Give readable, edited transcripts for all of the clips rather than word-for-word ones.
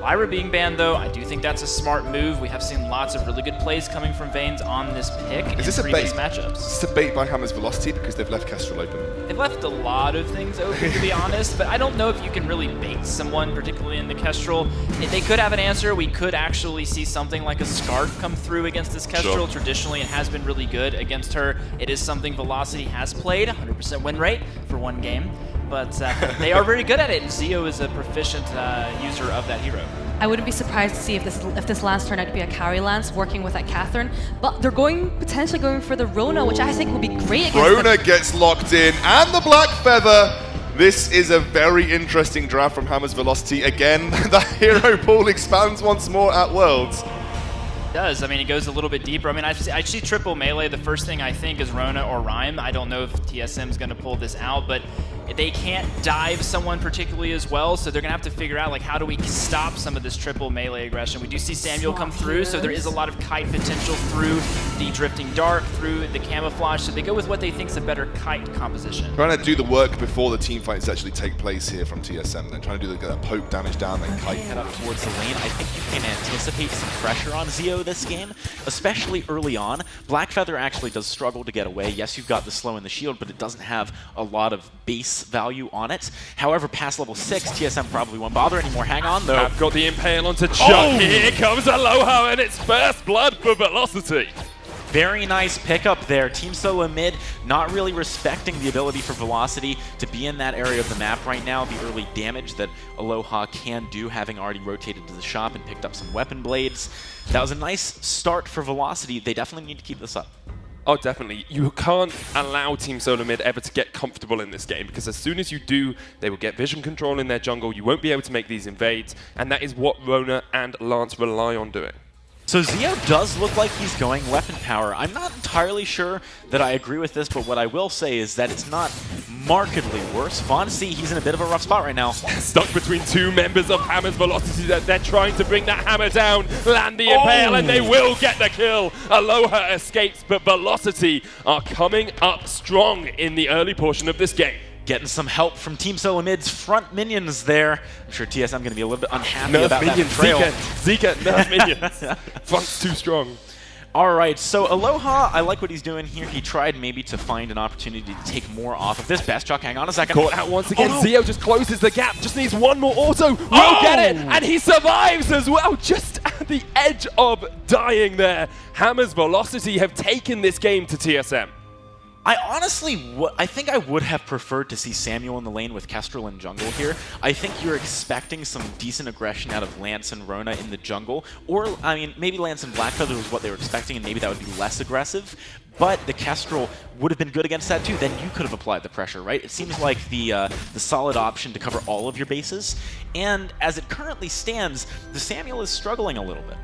Lyra being banned, though, I do think that's a smart move. We have seen lots of really good plays coming from Vains on this pick in previous matchups. Is this a bait by Hammer's Velocity because they've left Kestrel open? They've left a lot of things open, to be honest, but I don't know if you can really bait someone, particularly in the Kestrel. They could have an answer. We could actually see something like a Scarf come through against this Kestrel. Sure. Traditionally, it has been really good against her. It is something Velocity has played, 100% win rate for one game. But they are very good at it, and Zio is a proficient user of that hero. I wouldn't be surprised to see if this Lance turned out to be a carry Lance working with that Catherine, but they're potentially going for the Rona, which I think will be great against Rona gets locked in, and the Black Feather. This is a very interesting draft from Hammer's Velocity. Again, the hero pool expands once more at Worlds. It does. I mean, it goes a little bit deeper. I mean, I see triple melee. The first thing I think is Rona or Rhyme. I don't know if TSM is going to pull this out, but they can't dive someone particularly as well, so they're going to have to figure out, like, how do we stop some of this triple melee aggression? We do see Samuel come through, so there is a lot of kite potential through the Drifting Dark, through the camouflage, so they go with what they think is a better kite composition. Trying to do the work before the team fights actually take place here from TSM. They're trying to do that poke damage down, then kite. Head up towards the lane. I think you can anticipate some pressure on Zio this game, especially early on. Black Feather actually does struggle to get away. Yes, you've got the slow and the shield, but it doesn't have a lot of base value on it. However, past level 6, TSM probably won't bother anymore. Hang on, though. I've got the Impale onto Chuck. Oh. Here comes Aloha, and it's first blood for Velocity. Very nice pickup there. Team SoloMid not really respecting the ability for Velocity to be in that area of the map right now. The early damage that Aloha can do, having already rotated to the shop and picked up some weapon blades. That was a nice start for Velocity. They definitely need to keep this up. Oh, definitely. You can't allow Team SoloMid ever to get comfortable in this game, because as soon as you do, they will get vision control in their jungle. You won't be able to make these invades, and that is what Rona and Lance rely on doing. So Zio does look like he's going weapon power. I'm not entirely sure that I agree with this, but what I will say is that it's not markedly worse. Vainglory, he's in a bit of a rough spot right now. Stuck between two members of Hammer's Velocity. They're trying to bring that hammer down, land the Impale, and they will get the kill. Aloha escapes, but Velocity are coming up strong in the early portion of this game. Getting some help from Team SoloMid's front minions there. I'm sure TSM going to be a little bit unhappy about that betrayal. Zika, nerf minions. Front's too strong. All right, so Aloha, I like what he's doing here. He tried maybe to find an opportunity to take more off of this. Best Chuck, hang on a second. Caught out once again. Oh, no. Zio just closes the gap. Just needs one more auto. Will get it, and he survives as well. Just at the edge of dying there. Hammer's Velocity have taken this game to TSM. I honestly, I think I would have preferred to see Samuel in the lane with Kestrel in jungle here. I think you're expecting some decent aggression out of Lance and Rona in the jungle. Or, I mean, maybe Lance and Black Feather was what they were expecting, and maybe that would be less aggressive. But the Kestrel would have been good against that too. Then you could have applied the pressure, right? It seems like the solid option to cover all of your bases. And as it currently stands, the Samuel is struggling a little bit.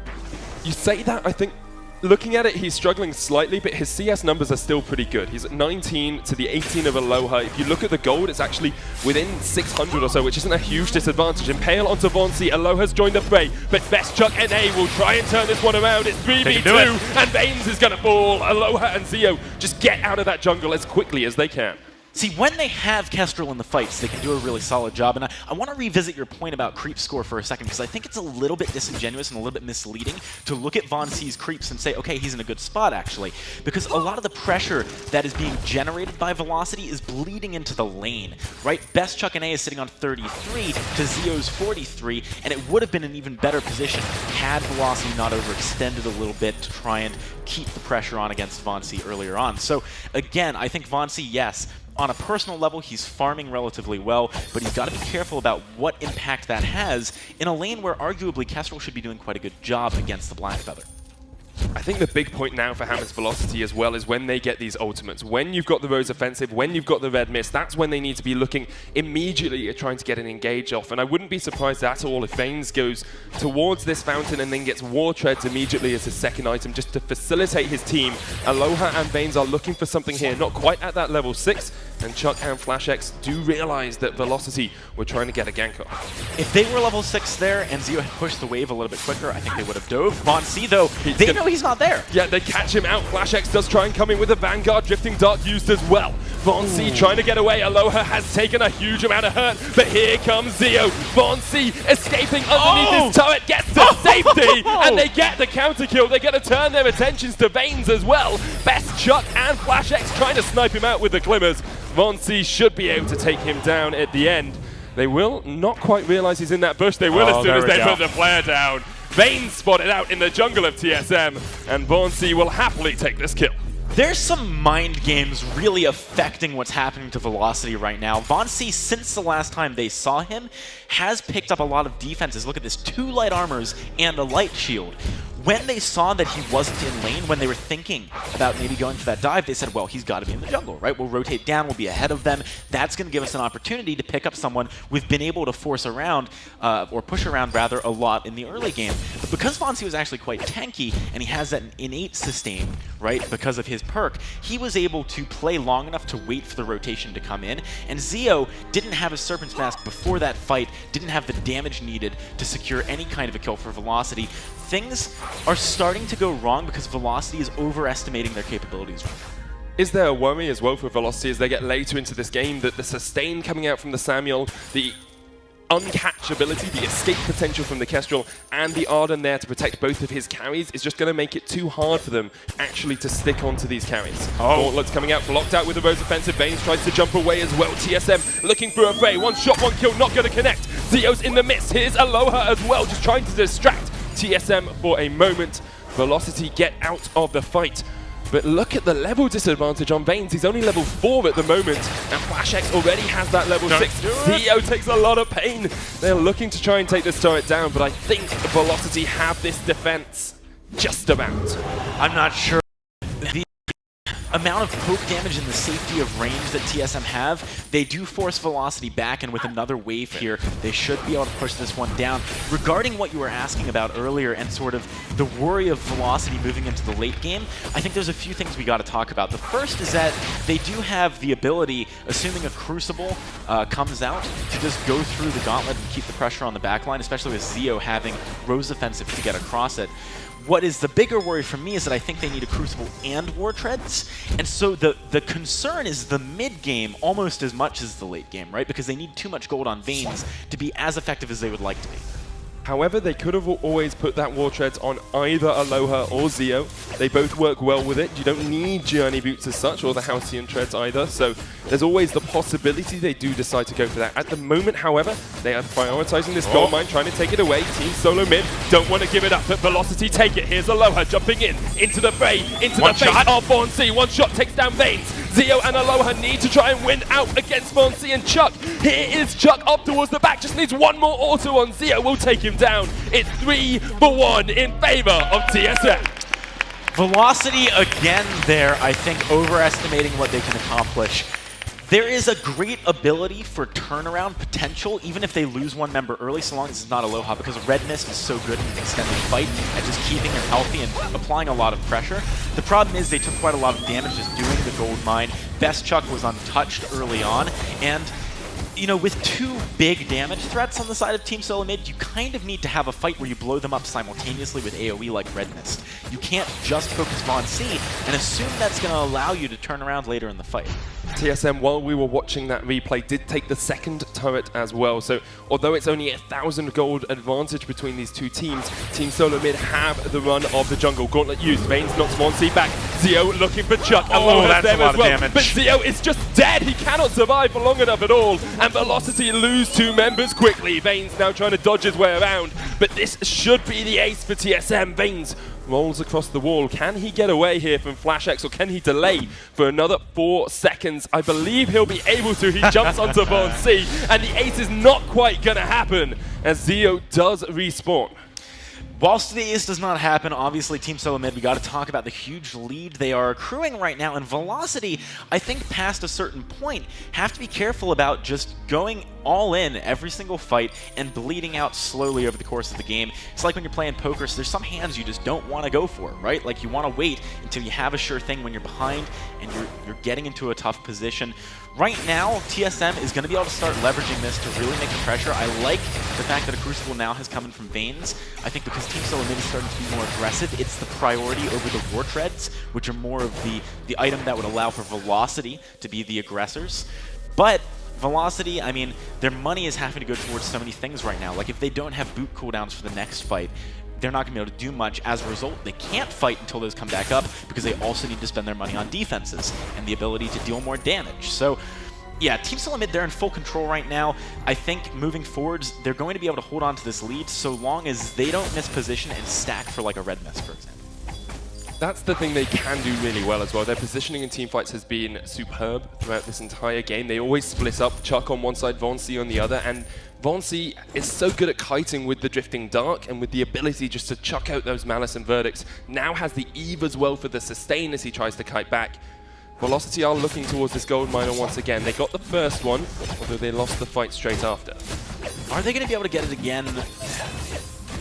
You say that, I think, looking at it, he's struggling slightly, but his CS numbers are still pretty good. He's at 19 to the 18 of Aloha. If you look at the gold, it's actually within 600 or so, which isn't a huge disadvantage. Impale onto Vainglory. Aloha's joined the fray, but Best Chuck NA will try and turn this one around. It's 3v2, and Vains is going to fall. Aloha and Zio just get out of that jungle as quickly as they can. See, when they have Kestrel in the fights, they can do a really solid job. And I want to revisit your point about creep score for a second, because I think it's a little bit disingenuous and a little bit misleading to look at Vainglory's creeps and say, okay, he's in a good spot, actually. Because a lot of the pressure that is being generated by Velocity is bleeding into the lane, right? Best Chuck NA is sitting on 33 to Zio's 43, and it would have been an even better position had Velocity not overextended a little bit to try and keep the pressure on against Vainglory earlier on. So, again, I think Vainglory, yes, on a personal level, he's farming relatively well, but he's got to be careful about what impact that has in a lane where arguably Kestrel should be doing quite a good job against the Black Feather. I think the big point now for Hammer's Velocity as well is when they get these ultimates. When you've got the Rose Offensive, when you've got the Red Mist, that's when they need to be looking immediately at trying to get an engage off. And I wouldn't be surprised at all if Vains goes towards this fountain and then gets War Treads immediately as his second item just to facilitate his team. Aloha and Vains are looking for something here, not quite at that level 6, and Chuck and FlashX do realize that Velocity were trying to get a gank off. If they were level 6 there and Zio had pushed the wave a little bit quicker, I think they would have dove. VonC, though, they know he's not there. Yeah, they catch him out. FlashX does try and come in with a Vanguard, Drifting Dart used as well. VonC trying to get away. Aloha has taken a huge amount of hurt, but here comes Zio. VonC escaping underneath his turret, gets to safety, and they get the counter kill. They're going to turn their attentions to Vains as well. Best Chuck and FlashX trying to snipe him out with the Glimmers. VonC should be able to take him down at the end. They will not quite realize he's in that bush. They will as soon as they put the flare down. Vains spotted out in the jungle of TSM, and VonC will happily take this kill. There's some mind games really affecting what's happening to Velocity right now. VonC, since the last time they saw him, has picked up a lot of defenses. Look at this, 2 light armors and a light shield. When they saw that he wasn't in lane, when they were thinking about maybe going for that dive, they said, well, he's got to be in the jungle, right? We'll rotate down, we'll be ahead of them. That's going to give us an opportunity to pick up someone we've been able to force around, or push around rather, a lot in the early game. But because VonC was actually quite tanky, and he has that innate sustain, right, because of his perk, he was able to play long enough to wait for the rotation to come in, and Zio didn't have a Serpent's Mask before that fight, didn't have the damage needed to secure any kind of a kill for Velocity. Things are starting to go wrong because Velocity is overestimating their capabilities right now. Is there a worry as well for Velocity as they get later into this game that the sustain coming out from the Samuel, the uncatchability, the escape potential from the Kestrel, and the Arden there to protect both of his carries is just going to make it too hard for them actually to stick onto these carries. Gauntlet's coming out, blocked out with the Rose offensive. Vains tries to jump away as well. TSM looking for a fray. 1 shot, 1 kill, not going to connect. Zio's in the midst. Here's Aloha as well, just trying to distract TSM for a moment. Velocity get out of the fight. But look at the level disadvantage on Vains. He's only level 4 at the moment, and FlashX already has that level 6. Zio takes a lot of pain. They're looking to try and take this turret down, but I think Velocity have this defense just about. I'm not sure. The amount of poke damage and the safety of range that TSM have, they do force Velocity back, and with another wave here, they should be able to push this one down. Regarding what you were asking about earlier and sort of the worry of Velocity moving into the late game, I think there's a few things we got to talk about. The first is that they do have the ability, assuming a Crucible comes out, to just go through the gauntlet and keep the pressure on the backline, especially with Zio having Rose Offensive to get across it. What is the bigger worry for me is that I think they need a Crucible and War Treads, and so the concern is the mid game almost as much as the late game, right? Because they need too much gold on Vains to be as effective as they would like to be. However, they could have always put that War Treads on either Aloha or Zio. They both work well with it. You don't need Journey Boots as such, or the Halcyon Treads either, so there's always the possibility they do decide to go for that. At the moment, however, they are prioritizing this gold mine, trying to take it away. Team SoloMid don't want to give it up, but Velocity take it. Here's Aloha jumping into the fray, into the face of VonC. 1 shot takes down Vains. Zio and Aloha need to try and win out against VonC and Chuck. Here is Chuck up towards the back, just needs 1 more auto on Zio. We'll take him down. It's 3-1 in favor of TSM. Velocity again there, I think, overestimating what they can accomplish. There is a great ability for turnaround potential, even if they lose 1 member early, so long as it's not Aloha, because Red Mist is so good in an extended fight at just keeping them healthy and applying a lot of pressure. The problem is they took quite a lot of damage just doing the gold mine. Best Chuck was untouched early on, and you know, with 2 big damage threats on the side of Team SoloMid, you kind of need to have a fight where you blow them up simultaneously with AoE like Red Mist. You can't just focus VonC and assume that's going to allow you to turn around later in the fight. TSM, while we were watching that replay, did take the 2nd turret as well. So although it's only 1,000 gold advantage between these 2 teams, Team SoloMid have the run of the jungle. Gauntlet used. Vains knocks VonC back. Zio looking for Chuck. That's a lot of damage. But Zio is just dead. He cannot survive for long enough at all. And Velocity lose 2 members quickly. Vains now trying to dodge his way around. But this should be the ace for TSM. Vains rolls across the wall. Can he get away here from FlashX, or can he delay for another 4 seconds? I believe he'll be able to. He jumps onto VonC, and the ace is not quite going to happen as Zio does respawn. Whilst the ace does not happen, obviously Team SoloMid, we got to talk about the huge lead they are accruing right now, and Velocity, I think past a certain point, have to be careful about just going all in every single fight and bleeding out slowly over the course of the game. It's like when you're playing poker, so there's some hands you just don't want to go for, right? Like you want to wait until you have a sure thing when you're behind and you're getting into a tough position. Right now, TSM is going to be able to start leveraging this to really make the pressure. I like the fact that a Crucible now has come in from Vains. I think because Team SoloMid is starting to be more aggressive, it's the priority over the War Treads, which are more of the item that would allow for Velocity to be the aggressors. But Velocity, I mean, their money is having to go towards so many things right now. Like, if they don't have boot cooldowns for the next fight, they're not going to be able to do much. As a result, they can't fight until those come back up because they also need to spend their money on defenses and the ability to deal more damage. So, yeah, Team SoloMid, they're in full control right now. I think moving forwards, they're going to be able to hold on to this lead so long as they don't miss position and stack for like a red mist, for example. That's the thing they can do really well as well. Their positioning in teamfights has been superb throughout this entire game. They always split up, Chuck on one side, Vainglory on the other, and Vainglory is so good at kiting with the Drifting Dark and with the ability just to chuck out those Malice and Verdicts. Now has the Eve as well for the sustain as he tries to kite back. Velocity are looking towards this gold miner once again. They got the first one, although they lost the fight straight after. Are they going to be able to get it again?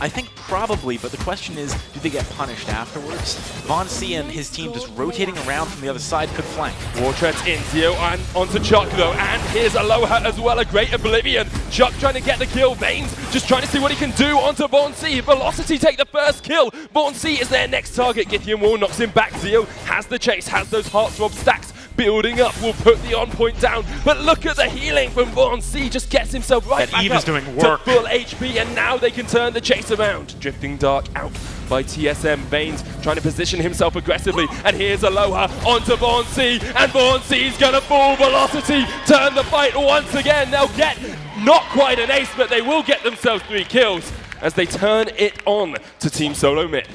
I think probably, but the question is, do they get punished afterwards? Vainglory and his team just rotating around from the other side could flank. War Treads in, Zio and onto Chuck though, and here's Aloha as well, a great Oblivion. Chuck trying to get the kill, Vains just trying to see what he can do onto Vainglory. Velocity take the first kill. Vainglory is their next target. Githyan Wall knocks him back. Zio has the chase, has those Heartthrob stacks. Building up, will put the on point down, but look at the healing from Vainglory, just gets himself right back Eve up is doing work. to full HP, and now they can turn the chase around. Drifting Dark out by TSM. Vains trying to position himself aggressively, and here's Aloha onto Vainglory, and Vainglory's gonna fall. Velocity turn the fight once again. They'll get not quite an ace, but they will get themselves 3 kills as they turn it on to Team SoloMid.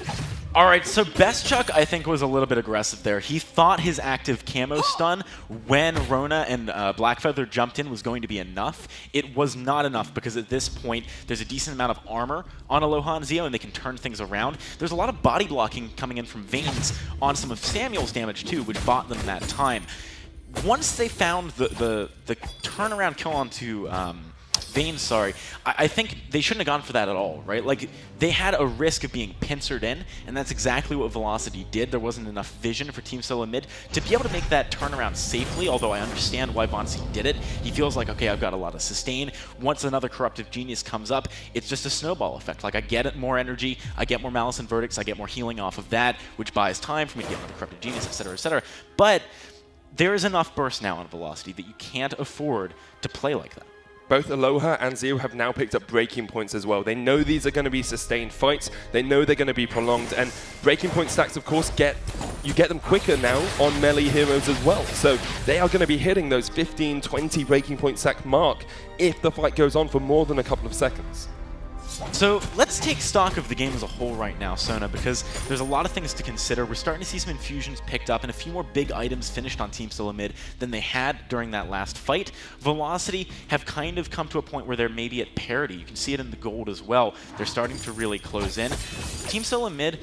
All right, so Best Chuck, I think, was a little bit aggressive there. He thought his active camo stun when Rona and Blackfeather jumped in was going to be enough. It was not enough because at this point, there's a decent amount of armor on Aloha and Zio, and they can turn things around. There's a lot of body blocking coming in from Vains on some of Samuel's damage, too, which bought them that time. Once they found the turnaround kill onto Vains, sorry, I think they shouldn't have gone for that at all, right? Like, they had a risk of being pincered in, and that's exactly what Velocity did. There wasn't enough vision for Team SoloMid to be able to make that turnaround safely, although I understand why Vainglory did it. He feels like, okay, I've got a lot of sustain. Once another Corruptive Genius comes up, it's just a snowball effect. Like, I get more energy, I get more Malice and Verdicts, I get more healing off of that, which buys time for me to get another Corruptive Genius, etc., etc. But there is enough burst now on Velocity that you can't afford to play like that. Both Aloha and Zio have now picked up breaking points as well. They know these are going to be sustained fights. They know they're going to be prolonged. And breaking point stacks, of course, you get them quicker now on melee heroes as well. So they are going to be hitting those 15, 20 breaking point stack mark if the fight goes on for more than a couple of seconds. So let's take stock of the game as a whole right now, Sona, because there's a lot of things to consider. We're starting to see some infusions picked up and a few more big items finished on Team SoloMid than they had during that last fight. Velocity have kind of come to a point where they're maybe at parity. You can see it in the gold as well. They're starting to really close in. Team SoloMid,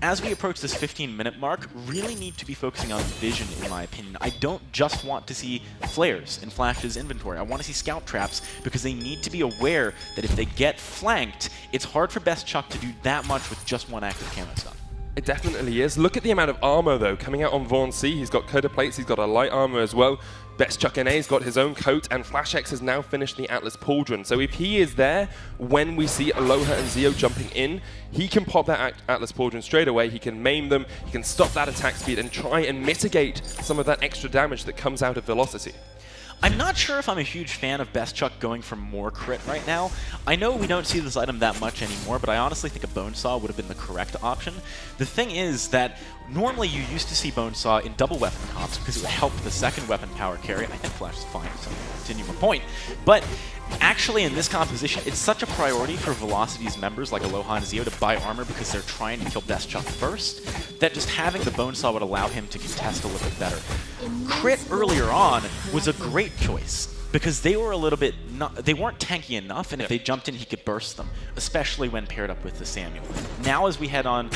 as we approach this 15-minute mark, really need to be focusing on vision, in my opinion. I don't just want to see flares in Flash's inventory. I want to see scout traps because they need to be aware that if they get flanked, it's hard for Best Chuck to do that much with just one active camo stun. It definitely is. Look at the amount of armor, though, coming out on Vainglory. He's got coated plates, he's got a light armor as well. Best Chuck NA's got his own coat, and Flash X has now finished the Atlas Pauldron. So if he is there when we see Aloha and Zio jumping in, he can pop that Atlas Pauldron straight away, he can maim them, he can stop that attack speed and try and mitigate some of that extra damage that comes out of Velocity. I'm not sure if I'm a huge fan of Best Chuck going for more crit right now. I know we don't see this item that much anymore, but I honestly think a Bonesaw would have been the correct option. The thing is that normally you used to see Bonesaw in double weapon comps because it would help the second weapon power carry. I think Flash is fine, so continue my point. But actually in this composition, it's such a priority for Velocity's members like Aloha and Zio to buy armor because they're trying to kill Best Chuck first, that just having the Bonesaw would allow him to contest a little bit better. Crit earlier on was a great choice because they were a little bit they weren't tanky enough, and if they jumped in, he could burst them, especially when paired up with the Samuel. Now, as we head on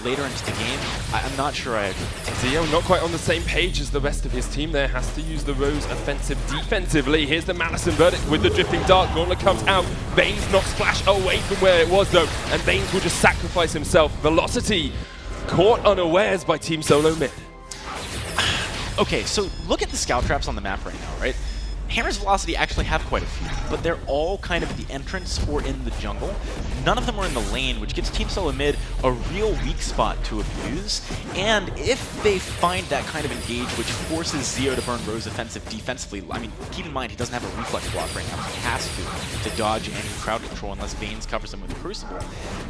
later into the game, I'm not sure I agree. Zio not quite on the same page as the rest of his team there, has to use the Rose offensive defensively. Here's the Malice and Verdict with the Drifting Dark. Gauntlet comes out. Vains knocks Flash away from where it was, though, and Vains will just sacrifice himself. Velocity caught unawares by Team SoloMid. Okay, so look at the scout traps on the map right now, right? Hammer's Velocity actually have quite a few, but they're all kind of at the entrance or in the jungle. None of them are in the lane, which gives Team SoloMid a real weak spot to abuse. And if they find that kind of engage, which forces Zeo to burn Rose offensive defensively, I mean, keep in mind he doesn't have a reflex block right now. He has to dodge any crowd control unless Vaynes covers him with Crucible.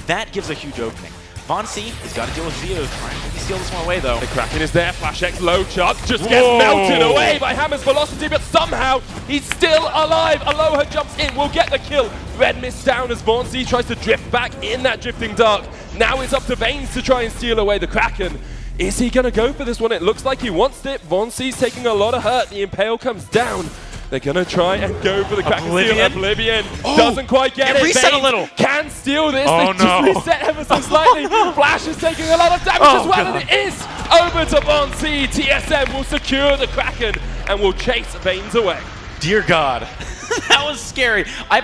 That gives a huge opening. Von-C has got to deal with Zeo, trying to steal this one away though. The Kraken is there, Flash X low chuck, just gets melted away by Hammer's Velocity, but somehow he's still alive. Aloha jumps in, will get the kill. Red mist down as Von-C tries to drift back in that drifting dark. Now it's up to Vaynes to try and steal away the Kraken. Is he going to go for this one? It looks like he wants it. Von-C's taking a lot of hurt. The Impale comes down. They're going to try and go for the Kraken steal. Oblivion doesn't quite get it. Reset Vaynes a little. Can steal this. Oh, they just reset ever so slightly. Flash is taking a lot of damage as well, and it is over to Von-C. TSM will secure the Kraken and will chase Vaynes away. Dear God. That was scary. I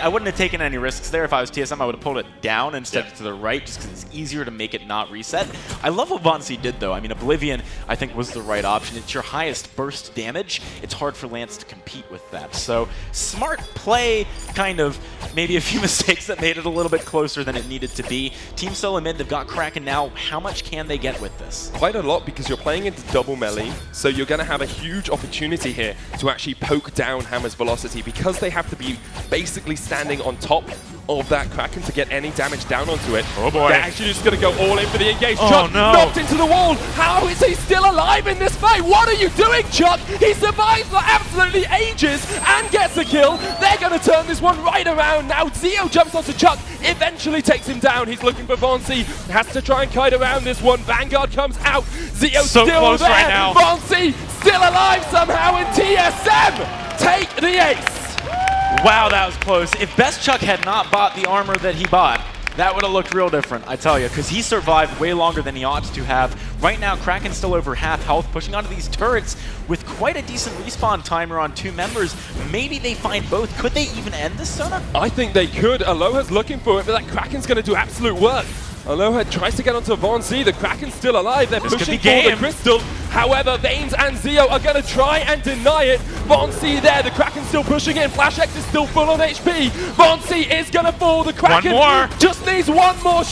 wouldn't have taken any risks there. If I was TSM, I would have pulled it down instead to the right, just because it's easier to make it not reset. I love what Von-C did, though. I mean, Oblivion, I think, was the right option. It's your highest burst damage. It's hard for Lance to compete with that. So, smart play, kind of. Maybe a few mistakes that made it a little bit closer than it needed to be. Team SoloMid, they've got Kraken now. How much can they get with this? Quite a lot, because you're playing into double melee, so you're going to have a huge opportunity here to actually poke down Hammer's Velocity, because they have to be basically standing on top of that Kraken to get any damage down onto it. Oh boy. They're actually just going to go all in for the engage. Oh, Chuck no. knocked into the wall. How is he still alive in this fight? What are you doing, Chuck? He survives for absolutely ages and gets a kill. They're going to turn this one right around now. Zeo jumps onto Chuck, eventually takes him down. He's looking for Von-C. Has to try and kite around this one. Vanguard comes out. Zeo So still close there. right now. Von-C still alive somehow, and TSM take the ace. Wow, that was close. If Best Chuck had not bought the armor that he bought, that would have looked real different, I tell you, because he survived way longer than he ought to have. Right now, Kraken's still over half health, pushing onto these turrets with quite a decent respawn timer on 2 members. Maybe they find both. Could they even end this, Sona? I think they could. Aloha's looking for it, but that Kraken's going to do absolute work. Aloha tries to get onto Von-C. The Kraken's still alive. They're pushing for the crystal. However, Vaynes and Zeo are going to try and deny it. Von-C there. The Kraken's still pushing in. Flash X is still full on HP. Von-C is going to fall. The Kraken One more. just needs one more